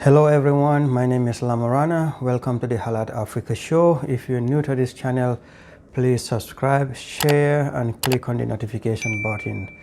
Hello everyone, my name is Lamarana. Welcome to the Halad Africa show. If you're new to this channel, please subscribe, share and click on the notification button.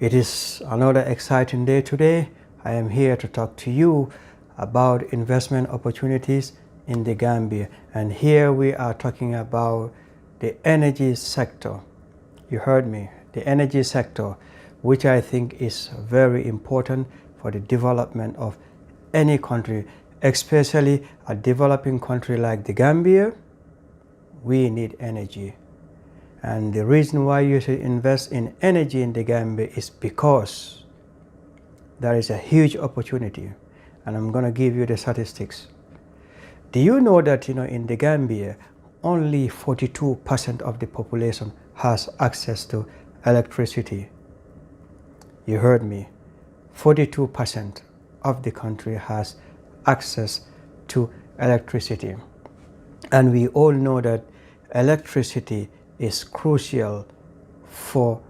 It is another exciting day today. I am here to talk to you about investment opportunities in the Gambia, and here we are talking about the energy sector. You heard me, the energy sector, which I think is very important for the development of any country, especially a developing country like the Gambia. We need energy, and the reason why you should invest in energy in the Gambia is because there is a huge opportunity, and I'm going to give you the statistics. Do you know that in the Gambia only 42% of the population has access to electricity? You heard me, 42% of the country has access to electricity. And we all know that electricity is crucial for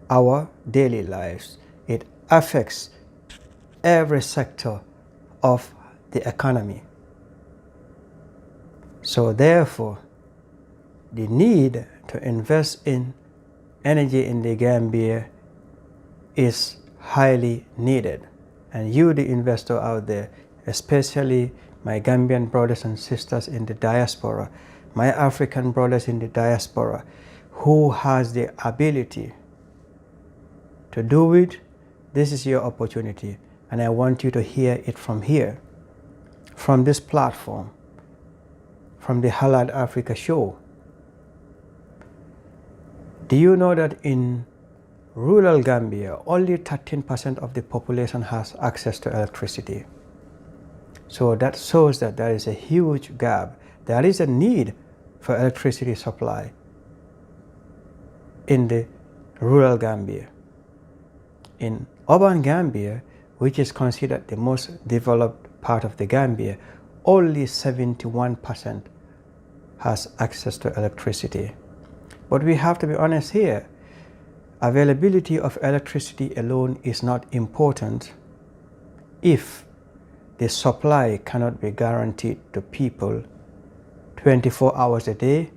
our daily lives. It affects every sector of the economy. So therefore, the need to invest in energy in the Gambia is highly needed. And you, the investor out there, especially my Gambian brothers and sisters in the diaspora, my African brothers in the diaspora, who has the ability to do it, this is your opportunity. And I want you to hear it from here, from this platform, from the Halad Africa show. Do you know that in rural Gambia, only 13% of the population has access to electricity? So that shows that there is a huge gap. There is a need for electricity supply in the rural Gambia. In urban Gambia, which is considered the most developed part of the Gambia, only 71% has access to electricity. But we have to be honest here. Availability of electricity alone is not important if the supply cannot be guaranteed to people 24 hours a day,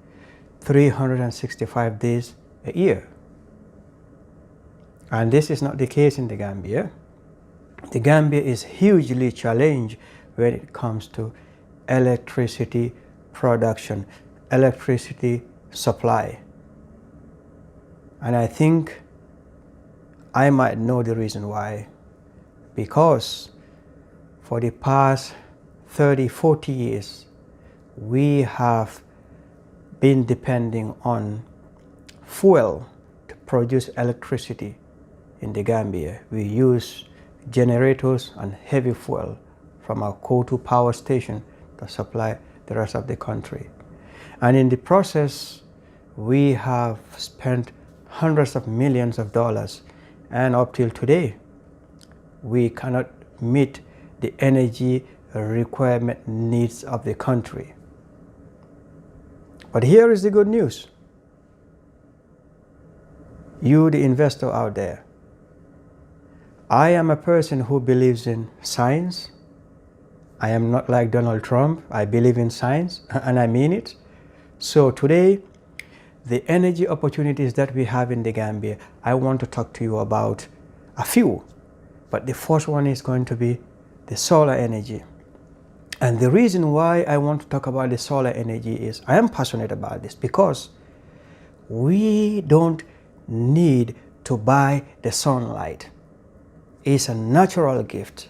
365 days a year. And this is not the case in the Gambia. The Gambia is hugely challenged when it comes to electricity production, electricity supply. And I think I might know the reason why. Because for the past 30, 40 years, we have been depending on fuel to produce electricity in the Gambia. We use generators and heavy fuel from our coal power station to supply the rest of the country. And in the process, we have spent hundreds of millions of dollars, and up till today we cannot meet the energy requirement needs of the country. But here is the good news. You, the investor out there, I am a person who believes in science. I am not like Donald Trump. I believe in science and I mean it. So today, the energy opportunities that we have in the Gambia, I want to talk to you about a few. But the first one is going to be the solar energy. And the reason why I want to talk about the solar energy is I am passionate about this because we don't need to buy the sunlight. It's a natural gift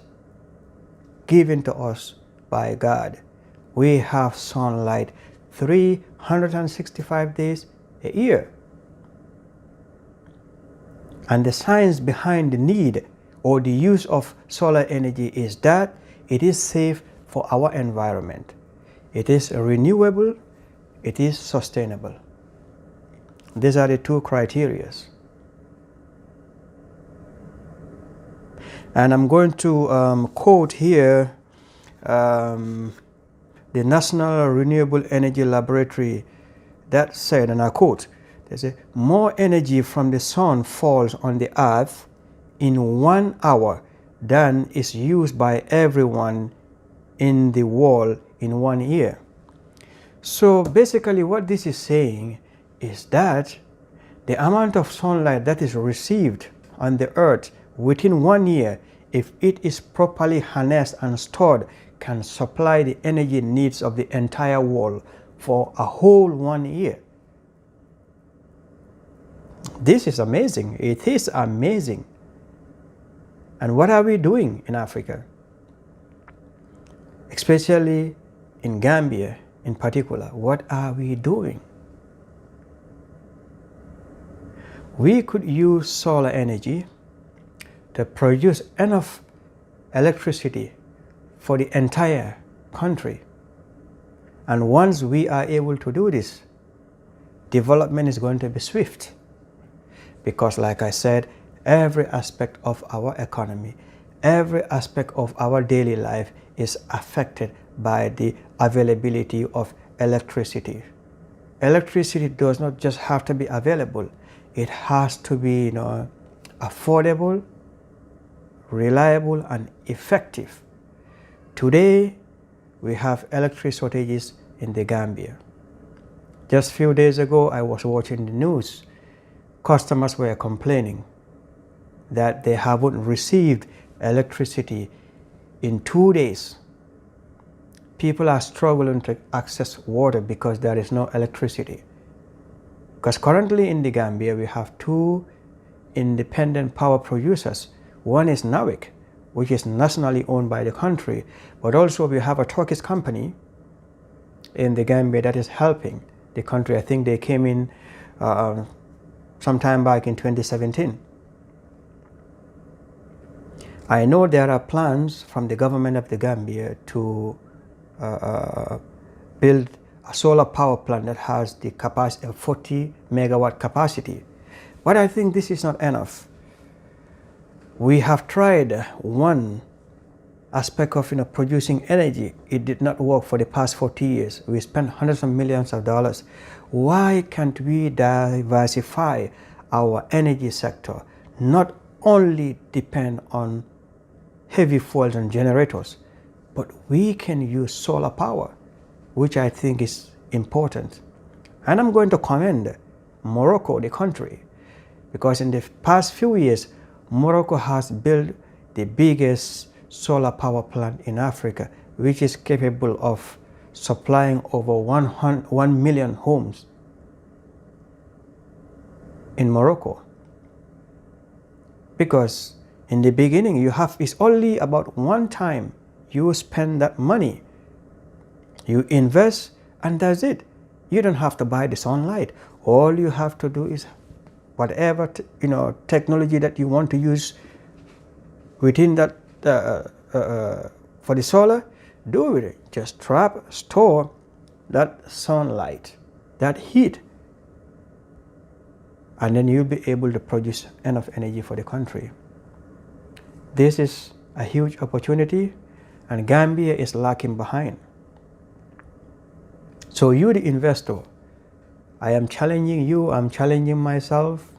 given to us by God. We have sunlight 365 days a year. And the science behind the need or the use of solar energy is that it is safe for our environment. It is renewable, it is sustainable. These are the two criteria. And I'm going to quote here the National Renewable Energy Laboratory that said, and I quote, they say, more energy from the sun falls on the earth in 1 hour than is used by everyone in the world in 1 year. So basically what this is saying is that the amount of sunlight that is received on the earth within 1 year, if it is properly harnessed and stored, can supply the energy needs of the entire world for a whole 1 year. This is amazing. It is amazing. And what are we doing in Africa? Especially in Gambia in particular, what are we doing? We could use solar energy to produce enough electricity for the entire country. And once we are able to do this, development is going to be swift. Because like I said, every aspect of our economy, every aspect of our daily life is affected by the availability of electricity. Electricity does not just have to be available, it has to be affordable, reliable, and effective. Today, we have electricity shortages in the Gambia. Just a few days ago, I was watching the news. Customers were complaining that they haven't received electricity in 2 days. People are struggling to access water because there is no electricity. Because currently in the Gambia, we have 2 independent power producers. One is NAWIC, which is nationally owned by the country, but also we have a Turkish company in the Gambia that is helping the country. I think they came in sometime back in 2017. I know there are plans from the government of the Gambia to build a solar power plant that has the capacity of 40 megawatt capacity. But I think this is not enough. We have tried one aspect of producing energy. It did not work for the past 40 years. We spent hundreds of millions of dollars. Why can't we diversify our energy sector, not only depend on heavy fuels and generators, but we can use solar power, which I think is important. And I'm going to commend Morocco, the country, because in the past few years, Morocco has built the biggest solar power plant in Africa, which is capable of supplying over 1 million homes in Morocco. Because in the beginning, it's only about one time you spend that money. You invest and that's it. You don't have to buy the sunlight. All you have to do is whatever technology that you want to use within that for the solar, do it. Just store that sunlight, that heat, and then you'll be able to produce enough energy for the country. This is a huge opportunity, and Gambia is lacking behind. So you, the investor, I am challenging you, I'm challenging myself.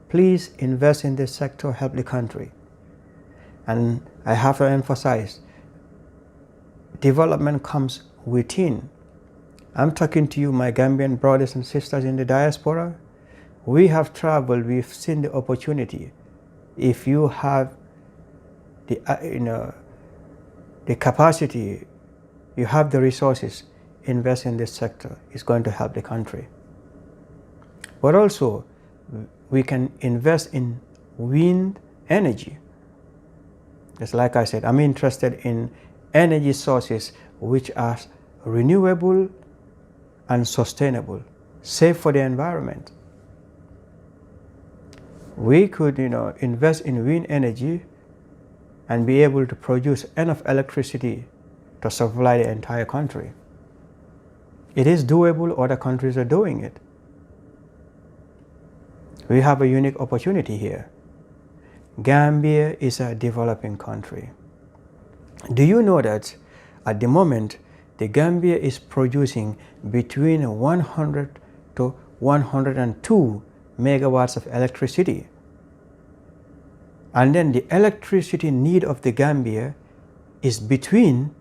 Please invest in this sector, help the country. And I have to emphasize, development comes within. I'm talking to you, my Gambian brothers and sisters in the diaspora. We have traveled, we've seen the opportunity. If you have the capacity, you have the resources, invest in this sector. It's going to help the country. But also, we can invest in wind energy. Just like I said, I'm interested in energy sources which are renewable and sustainable, safe for the environment. We could, invest in wind energy and be able to produce enough electricity to supply the entire country. It is doable, other countries are doing it. We have a unique opportunity here. Gambia is a developing country. Do you know that at the moment, the Gambia is producing between 100 to 102 megawatts of electricity. And then the electricity need of the Gambia is between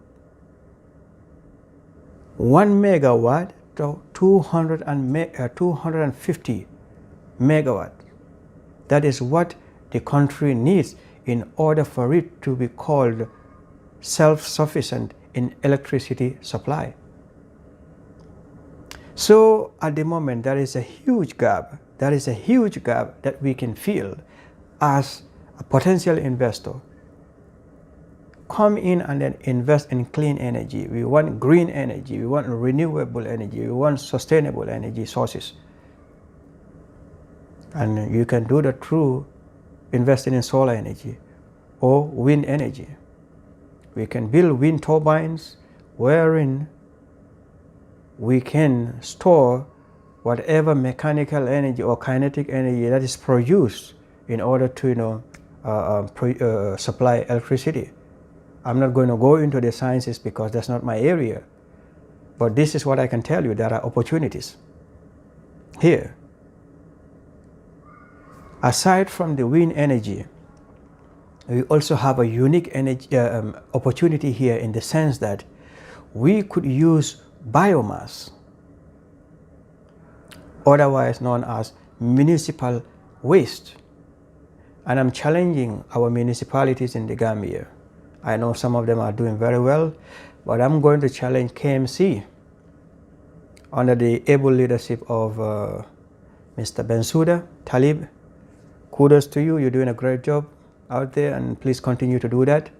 1 megawatt to 250 megawatt. That is what the country needs in order for it to be called self-sufficient in electricity supply. So at the moment, there is a huge gap. There is a huge gap that we can fill as a potential investor. Come in and then invest in clean energy. We want green energy. We want renewable energy. We want sustainable energy sources. And you can do that through investing in solar energy or wind energy. We can build wind turbines wherein we can store whatever mechanical energy or kinetic energy that is produced in order to supply electricity. I'm not going to go into the sciences because that's not my area, but this is what I can tell you. There are opportunities here. Aside from the wind energy, we also have a unique energy opportunity here in the sense that we could use biomass, otherwise known as municipal waste. And I'm challenging our municipalities in the Gambia. I know some of them are doing very well, but I'm going to challenge KMC under the able leadership of Mr. Bensouda Talib. Kudos to you. You're doing a great job out there, and please continue to do that.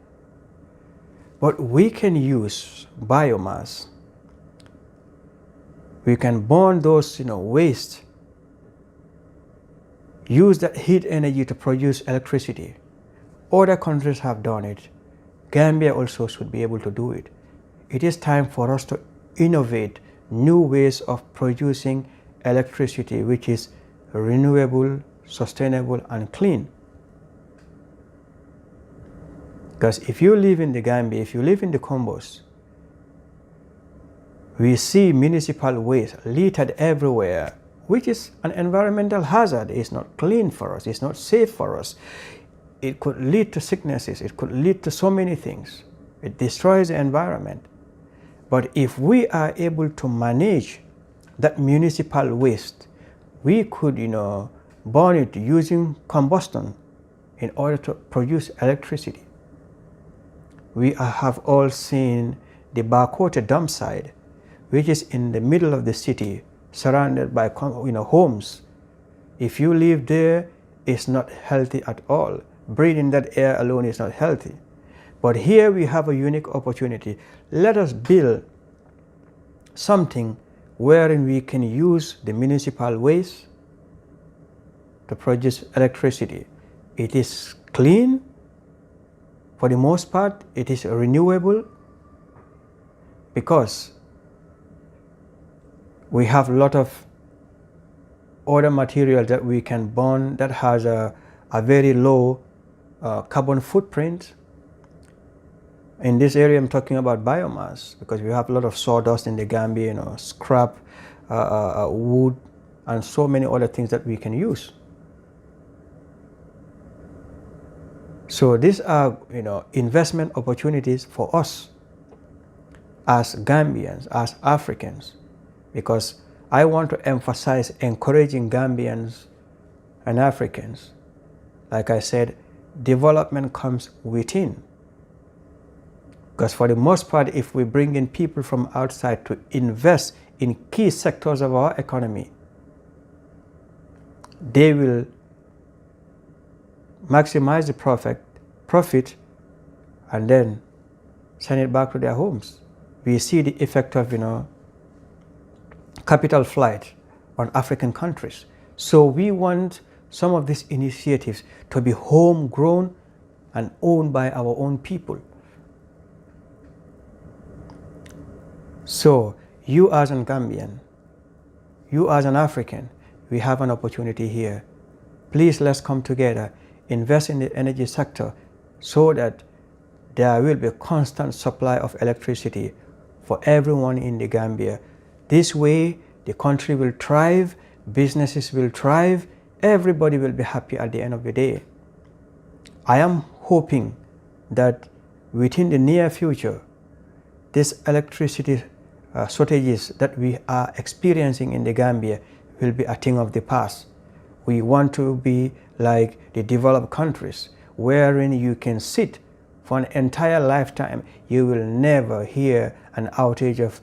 But we can use biomass. We can burn those waste, use that heat energy to produce electricity. Other countries have done it. Gambia also should be able to do it. It is time for us to innovate new ways of producing electricity, which is renewable, sustainable, and clean. Because if you live in the Gambia, if you live in the Combos, we see municipal waste littered everywhere, which is an environmental hazard. It's not clean for us. It's not safe for us. It could lead to sicknesses. It could lead to so many things. It destroys the environment. But if we are able to manage that municipal waste, we could, burn it using combustion in order to produce electricity. We have all seen the Bakote dump site, which is in the middle of the city, surrounded by homes. If you live there, it's not healthy at all. Breathing that air alone is not healthy. But here we have a unique opportunity. Let us build something wherein we can use the municipal waste to produce electricity. It is clean for the most part. It is renewable because we have a lot of other material that we can burn that has a very low carbon footprint. In this area, I'm talking about biomass because we have a lot of sawdust in the Gambia, scrap, wood, and so many other things that we can use. So these are, investment opportunities for us as Gambians, as Africans, because I want to emphasize encouraging Gambians and Africans. Like I said, development comes within. Because for the most part, if we bring in people from outside to invest in key sectors of our economy, they will maximize the profit and then send it back to their homes. We see the effect of, capital flight on African countries. So we want some of these initiatives to be homegrown and owned by our own people. So you as an Gambian, you as an African, we have an opportunity here. Please, let's come together, invest in the energy sector so that there will be a constant supply of electricity for everyone in the Gambia. This way, the country will thrive, businesses will thrive, everybody will be happy at the end of the day. I am hoping that within the near future, this electricity shortages that we are experiencing in the Gambia will be a thing of the past. We want to be like the developed countries, wherein you can sit for an entire lifetime. You will never hear an outage of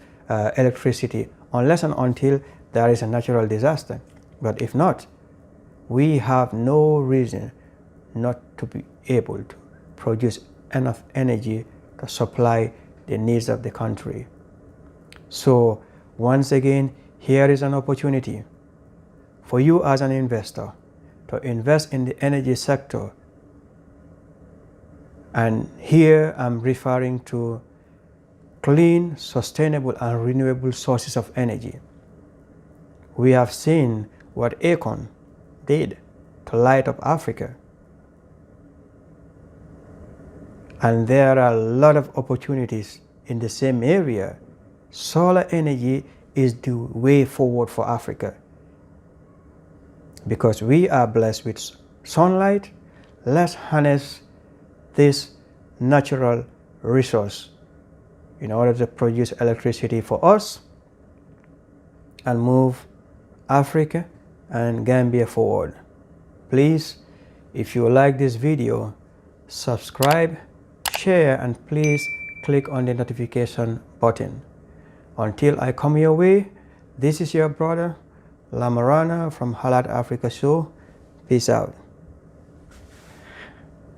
electricity unless and until there is a natural disaster. But if not, we have no reason not to be able to produce enough energy to supply the needs of the country. So once again, here is an opportunity for you as an investor to invest in the energy sector. And here I'm referring to clean, sustainable, and renewable sources of energy. We have seen what Acorn did to light up Africa. And there are a lot of opportunities in the same area. Solar energy is the way forward for Africa. Because we are blessed with sunlight, let's harness this natural resource in order to produce electricity for us and move Africa and Gambia forward. Please, if you like this video, subscribe, share, and please click on the notification button. Until I come your way, this is your brother Lamarana from Halad Africa Show. Peace out.